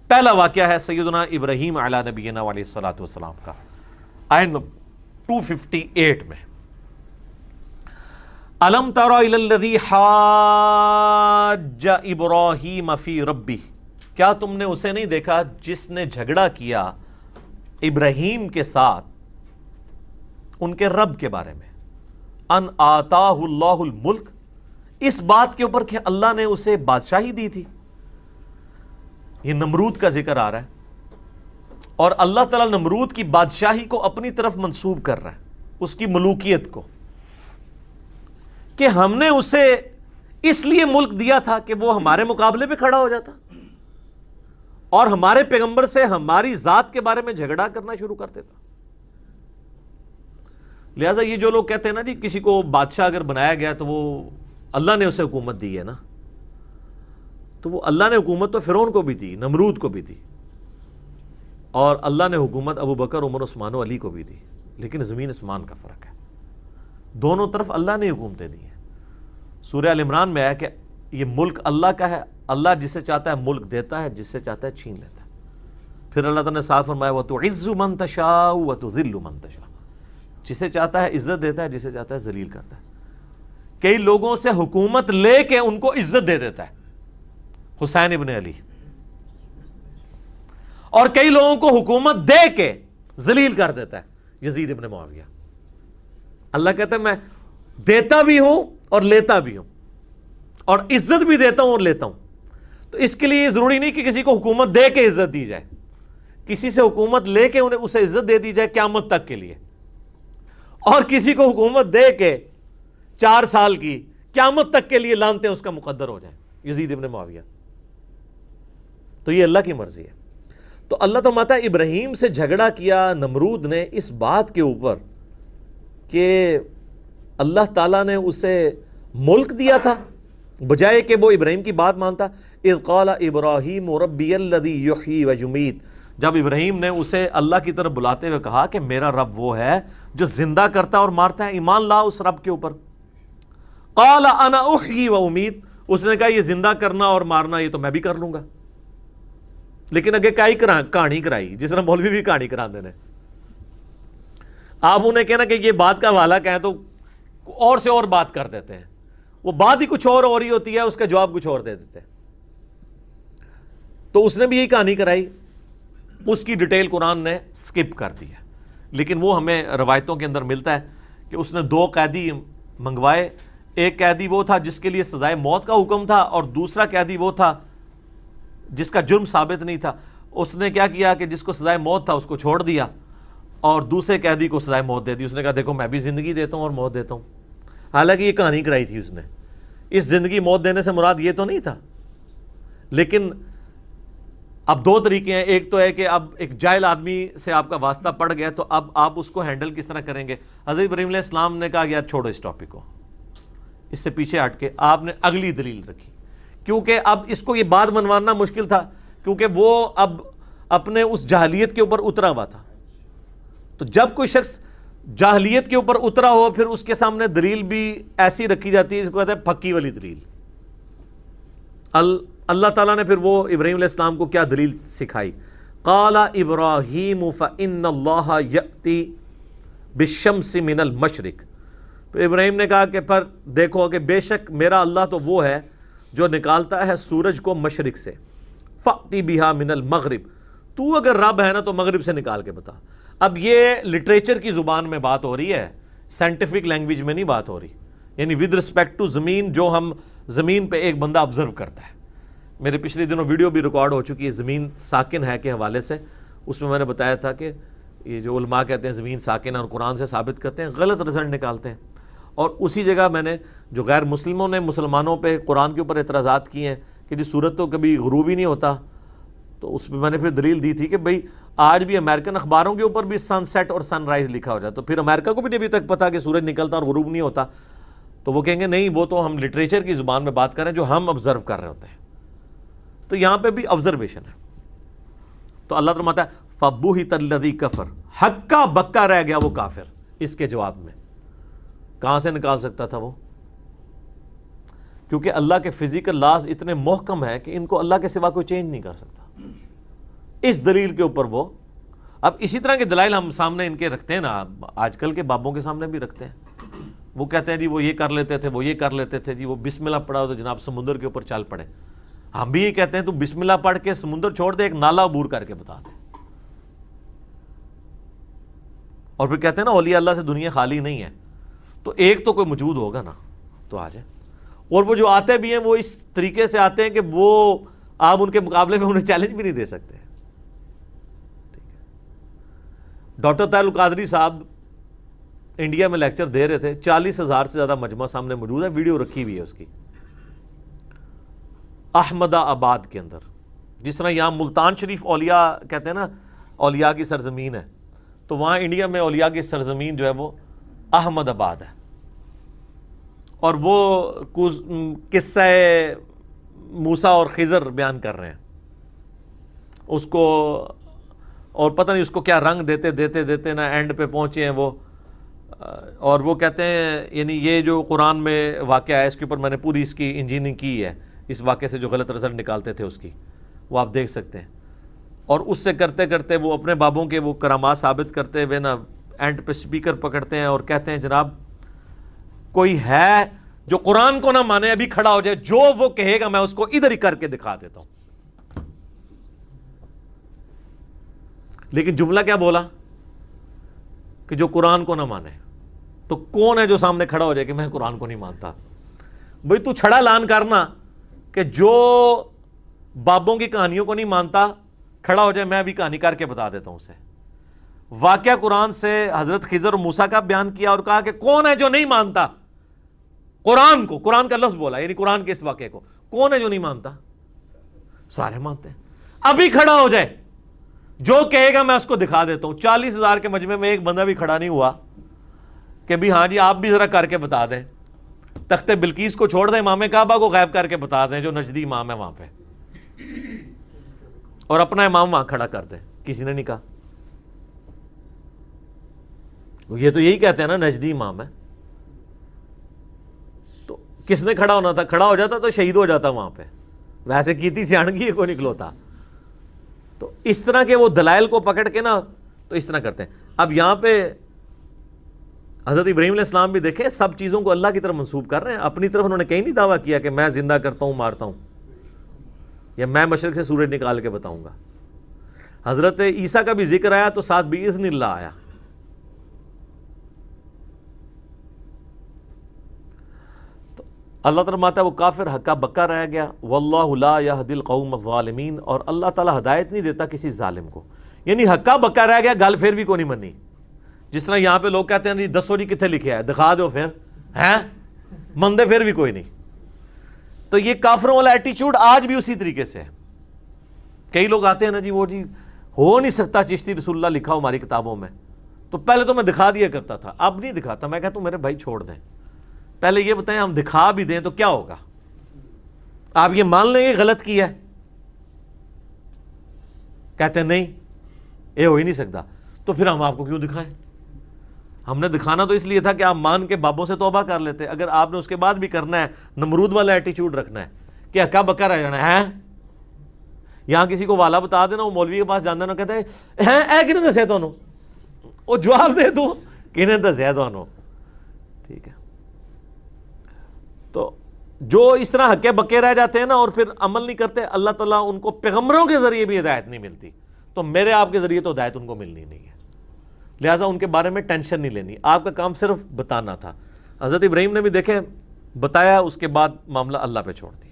پہلا واقعہ ہے سیدنا ابراہیم علیہ نبینا علیہ الصلوۃ والسلام کا، آیت 258 میں، الم تر الی الذی حاج ابراہیم فی ربہ، کیا تم نے اسے نہیں دیکھا جس نے جھگڑا کیا ابراہیم کے ساتھ ان کے رب کے بارے میں، ان آتاہ اللہ الملک، اس بات کے اوپر کہ اللہ نے اسے بادشاہی دی تھی۔ یہ نمرود کا ذکر آ رہا ہے اور اللہ تعالیٰ نمرود کی بادشاہی کو اپنی طرف منسوب کر رہا ہے، اس کی ملوکیت کو، کہ ہم نے اسے اس لیے ملک دیا تھا کہ وہ ہمارے مقابلے پہ کھڑا ہو جاتا اور ہمارے پیغمبر سے ہماری ذات کے بارے میں جھگڑا کرنا شروع کر دیتا۔ لہٰذا یہ جو لوگ کہتے ہیں نا جی کسی کو بادشاہ اگر بنایا گیا تو وہ اللہ نے اسے حکومت دی ہے نا، تو وہ اللہ نے حکومت تو فرعون کو بھی دی، نمرود کو بھی دی، اور اللہ نے حکومت ابو بکر، عمر، عثمان و علی کو بھی دی، لیکن زمین اسمان کا فرق ہے، دونوں طرف اللہ نے حکومتیں دی ہیں۔ سورہ ال عمران میں ہے کہ یہ ملک اللہ کا ہے، اللہ جسے چاہتا ہے ملک دیتا ہے، جسے چاہتا ہے چھین لیتا ہے۔ پھر اللہ تعالیٰ نے صاف فرمایا وَتُعِزُّ مَن تَشَاءُ وَتُذِلُّ مَن تَشَاءُ، جسے چاہتا ہے عزت دیتا ہے، جسے چاہتا ہے ذلیل کرتا ہے۔ کئی لوگوں سے حکومت لے کے ان کو عزت دے دیتا ہے، حسین ابن علی، اور کئی لوگوں کو حکومت دے کے ذلیل کر دیتا ہے، یزید ابن معاویہ۔ اللہ کہتا ہے میں دیتا بھی ہوں اور لیتا بھی ہوں، اور عزت بھی دیتا ہوں اور لیتا ہوں۔ تو اس کے لیے ضروری نہیں کہ کسی کو حکومت دے کے عزت دی جائے، کسی سے حکومت لے کے انہیں اسے عزت دے دی جائے قیامت تک کے لیے، اور کسی کو حکومت دے کے 4 سال کی قیامت تک کے لیے لانتے اس کا مقدر ہو جائے، یزید ابن معاویہ۔ تو یہ اللہ کی مرضی ہے۔ تو اللہ فرماتا ہے ابراہیم سے جھگڑا کیا نمرود نے اس بات کے اوپر کہ اللہ تعالیٰ نے اسے ملک دیا تھا بجائے کہ وہ ابراہیم کی بات مانتا۔ اذ قال ابراہیم ربی الذی یحیی ویمیت، جب ابراہیم نے اسے اللہ کی طرف بلاتے ہوئے کہا کہ میرا رب وہ ہے جو زندہ کرتا اور مارتا ہے، ایمان لا اس رب کے اوپر۔ قال انا احیی و امیت، اس نے کہا یہ زندہ کرنا اور مارنا یہ تو میں بھی کر لوں گا، لیکن اگے کہانی کرائی، جس طرح مولوی بھی کہانی کرا دینے۔ آپ انہیں کہنا کہ یہ بات کا حوالہ کہیں تو اور سے اور بات کر دیتے ہیں، وہ بات ہی کچھ اور ہو رہی ہوتی ہے، اس کا جواب کچھ اور دے دیتے ہیں۔ تو اس نے بھی یہی کہانی کرائی، اس کی ڈیٹیل قرآن نے سکپ کر دی ہے، لیکن وہ ہمیں روایتوں کے اندر ملتا ہے کہ اس نے 2 قیدی منگوائے، ایک قیدی وہ تھا جس کے لیے سزائے موت کا حکم تھا، اور دوسرا قیدی وہ تھا جس کا جرم ثابت نہیں تھا۔ اس نے کیا کیا کہ جس کو سزائے موت تھا اس کو چھوڑ دیا اور دوسرے قیدی کو سزائے موت دے دی۔ اس نے کہا دیکھو میں بھی زندگی دیتا ہوں اور موت دیتا ہوں، حالانکہ یہ کہانی کرائی تھی اس نے۔ اس زندگی موت دینے سے مراد یہ تو نہیں تھا، لیکن اب 2 طریقے ہیں، ایک تو ہے کہ اب ایک جاہل آدمی سے آپ کا واسطہ پڑ گیا تو اب آپ اس کو ہینڈل کس طرح کریں گے۔ حضرت ابراہیم علیہ السلام نے کہا یار چھوڑو اس ٹاپک کو، اس سے پیچھے ہٹ کے آپ نے اگلی دلیل رکھی، کیونکہ اب اس کو یہ بات منوانا مشکل تھا، کیونکہ وہ اب اپنے اس جاہلیت کے اوپر اترا ہوا تھا۔ تو جب کوئی شخص جاہلیت کے اوپر اترا ہو پھر اس کے سامنے دلیل بھی ایسی رکھی جاتی ہے جس کو کہتے ہیں پھکی والی دلیل۔ اللہ تعالیٰ نے پھر وہ ابراہیم علیہ السلام کو کیا دلیل سکھائی، قال ابراہیم فإن اللہ یأتی بالشمس من المشرق، تو ابراہیم نے کہا کہ پر دیکھو کہ بے شک میرا اللہ تو وہ ہے جو نکالتا ہے سورج کو مشرق سے، فأتی بہا من المغرب، تو اگر رب ہے نا تو مغرب سے نکال کے بتا۔ اب یہ لٹریچر کی زبان میں بات ہو رہی ہے، سائنٹیفک لینگویج میں نہیں بات ہو رہی، یعنی ود رسپیکٹ ٹو زمین، جو ہم زمین پہ ایک بندہ آبزرو کرتا ہے۔ میرے پچھلے دنوں ویڈیو بھی ریکارڈ ہو چکی ہے زمین ساکن ہے کے حوالے سے، اس میں نے بتایا تھا کہ یہ جو علماء کہتے ہیں زمین ساکن ہے اور قرآن سے ثابت کرتے ہیں، غلط رزلٹ نکالتے ہیں۔ اور اسی جگہ میں نے جو غیر مسلموں نے مسلمانوں پہ قرآن کے اوپر اعتراضات کیے ہیں کہ جی سورج تو کبھی غروب ہی نہیں ہوتا، تو اس پہ میں نے پھر دلیل دی تھی کہ بھئی آج بھی امریکن اخباروں کے اوپر بھی سن سیٹ اور سن رائز لکھا ہو جاتا، تو پھر امریکہ کو بھی نہیں ابھی تک پتا کہ سورج نکلتا اور غروب نہیں ہوتا، تو وہ کہیں گے نہیں وہ تو ہم لٹریچر کی زبان میں بات کر رہے ہیں جو ہم آبزرو کر رہے ہوتے ہیں۔ تو یہاں پہ بھی آبزرویشن ہے۔ تو اللہ تعالیٰ فرماتا ہے فَبُہِتَ الَّذِي كَفَرَ، ہکا بکا رہ گیا وہ کافر۔ اس کے جواب میں کہاں سے نکال سکتا تھا وہ؟ کیونکہ اللہ کے فزیکل لاز اتنے محکم ہے کہ ان کو اللہ کے سوا کوئی چینج نہیں کر سکتا۔ اس دلیل کے اوپر وہ، اب اسی طرح کے دلائل ہم سامنے ان کے رکھتے ہیں نا، آج کل کے بابوں کے سامنے بھی رکھتے ہیں. وہ کہتے ہیں جی وہ یہ کر لیتے تھے، وہ یہ کر لیتے تھے، جی وہ بسم اللہ پڑھا ہو تو جناب سمندر کے اوپر چل پڑے. ہم بھی یہ کہتے ہیں تو بسم اللہ پڑھ کے سمندر چھوڑ دے، ایک نالا عبور کر کے بتا دے. اور پھر کہتے ہیں نا اولیاء اللہ سے دنیا خالی نہیں ہے، تو ایک تو کوئی موجود ہوگا نا تو آ جائے. اور وہ جو آتے بھی ہیں وہ اس طریقے سے آتے ہیں کہ وہ آپ ان کے مقابلے میں انہیں چیلنج بھی نہیں دے سکتے. ڈاکٹر طاہر القادری صاحب انڈیا میں لیکچر دے رہے تھے، 40,000 سے زیادہ مجمع سامنے موجود ہے، ویڈیو رکھی ہوئی ہے اس کی، احمد آباد کے اندر. جس طرح یہاں ملتان شریف اولیاء کہتے ہیں نا اولیاء کی سرزمین ہے، تو وہاں انڈیا میں اولیاء کی سرزمین جو ہے وہ احمد آباد ہے. اور وہ قصہ موسیٰ اور خضر بیان کر رہے ہیں اس کو، اور پتہ نہیں اس کو کیا رنگ دیتے دیتے دیتے نا اینڈ پہ پہنچے ہیں وہ. اور وہ کہتے ہیں یعنی یہ جو قرآن میں واقعہ ہے اس کے اوپر میں نے پوری اس کی انجینئرنگ کی ہے، اس واقعے سے جو غلط رزلٹ نکالتے تھے اس کی، وہ آپ دیکھ سکتے ہیں. اور اس سے کرتے کرتے وہ اپنے بابوں کے وہ کرامات ثابت کرتے ہوئے نا اینڈ پہ سپیکر پکڑتے ہیں اور کہتے ہیں جناب کوئی ہے جو قرآن کو نہ مانے ابھی کھڑا ہو جائے، جو وہ کہے گا میں اس کو ادھر ہی کر کے دکھا دیتا ہوں. لیکن جملہ کیا بولا کہ جو قرآن کو نہ مانے. تو کون ہے جو سامنے کھڑا ہو جائے کہ میں قرآن کو نہیں مانتا؟ بھئی تو چھڑا لان کرنا کہ جو بابوں کی کہانیوں کو نہیں مانتا کھڑا ہو جائے، میں بھی کہانی کر کے بتا دیتا ہوں اسے. واقعہ قرآن سے حضرت خضر اور موسیٰ کا بیان کیا اور کہا کہ کون ہے جو نہیں مانتا قرآن کو. قرآن کا لفظ بولا یعنی قرآن کے اس واقعے کو. کون ہے جو نہیں مانتا؟ سارے مانتے ہیں. ابھی کھڑا ہو جائے، جو کہے گا میں اس کو دکھا دیتا ہوں. 40,000 کے مجمع میں ایک بندہ بھی کھڑا نہیں ہوا کہ بھی ہاں جی آپ بھی ذرا کر کے بتا دیں. تخت بلقیس کو چھوڑ دیں، امام کعبہ کو غائب کر کے بتا دیں جو نجدی امام ہے وہاں پہ، اور اپنا امام وہاں کھڑا کر دیں. کسی نے نہیں کہا. یہ تو یہی کہتے ہیں نا نجدی امام ہے. تو کس نے کھڑا ہونا تھا؟ کھڑا ہو جاتا تو شہید ہو جاتا وہاں پہ. ویسے کیتی سیاںگی کو نکلوتا. تو اس طرح کے وہ دلائل کو پکڑ کے نا تو اس طرح کرتے ہیں. اب یہاں پہ حضرت ابراہیم علیہ السلام بھی دیکھیں سب چیزوں کو اللہ کی طرف منسوب کر رہے ہیں. اپنی طرف انہوں نے کہیں نہیں دعویٰ کیا کہ میں زندہ کرتا ہوں مارتا ہوں، یا میں مشرق سے سورج نکال کے بتاؤں گا. حضرت عیسیٰ کا بھی ذکر آیا تو ساتھ بِإِذْنِ اللہ آیا. تو اللہ تعالیٰ ماتا ہے وہ کافر ہکا بکا رہ گیا. واللہ لا یہدی القوم الظالمین، اور اللہ تعالیٰ ہدایت نہیں دیتا کسی ظالم کو. یعنی ہکا بکا رہ گیا، گل پھر بھی کو نہیں منی. جس طرح یہاں پہ لوگ کہتے ہیں جی دسو جی کتنے لکھے ہے، دکھا دو پھر ہیں مندے، پھر بھی کوئی نہیں. تو یہ کافروں والا ایٹیچیوڈ آج بھی اسی طریقے سے ہے. کئی لوگ آتے ہیں نا جی وہ جی ہو نہیں سکتا چشتی رسول اللہ لکھا ہو ہماری کتابوں میں. تو پہلے تو میں دکھا دیا کرتا تھا، اب نہیں دکھاتا. میں کہتا ہوں میرے بھائی چھوڑ دیں، پہلے یہ بتائیں ہم دکھا بھی دیں تو کیا ہوگا؟ آپ یہ مان لیں گے غلط کیا ہے؟ کہتے ہیں نہیں یہ ہو ہی نہیں سکتا. تو پھر ہم آپ کو کیوں دکھائیں؟ ہم نے دکھانا تو اس لیے تھا کہ آپ مان کے بابوں سے توبہ کر لیتے. اگر آپ نے اس کے بعد بھی کرنا ہے نمرود والا ایٹیچیوڈ رکھنا ہے کہ ہکا بکا رہ جانا ہے. یہاں کسی کو والا بتا دینا، وہ مولوی کے پاس جانا نا کہتے ہیں اے کنے دسیا تانوں، وہ جواب دے تو کنے دسیا تانوں. ٹھیک ہے. تو جو اس طرح ہکے بکے رہ جاتے ہیں نا اور پھر عمل نہیں کرتے، اللہ تعالیٰ ان کو پیغمبروں کے ذریعے بھی ہدایت نہیں ملتی، تو میرے آپ کے ذریعے تو ہدایت ان کو ملنی نہیں ہے. لہٰذا ان کے بارے میں ٹینشن نہیں لینی، آپ کا کام صرف بتانا تھا. حضرت ابراہیم نے بھی دیکھیں بتایا، اس کے بعد معاملہ اللہ پہ چھوڑ دیا.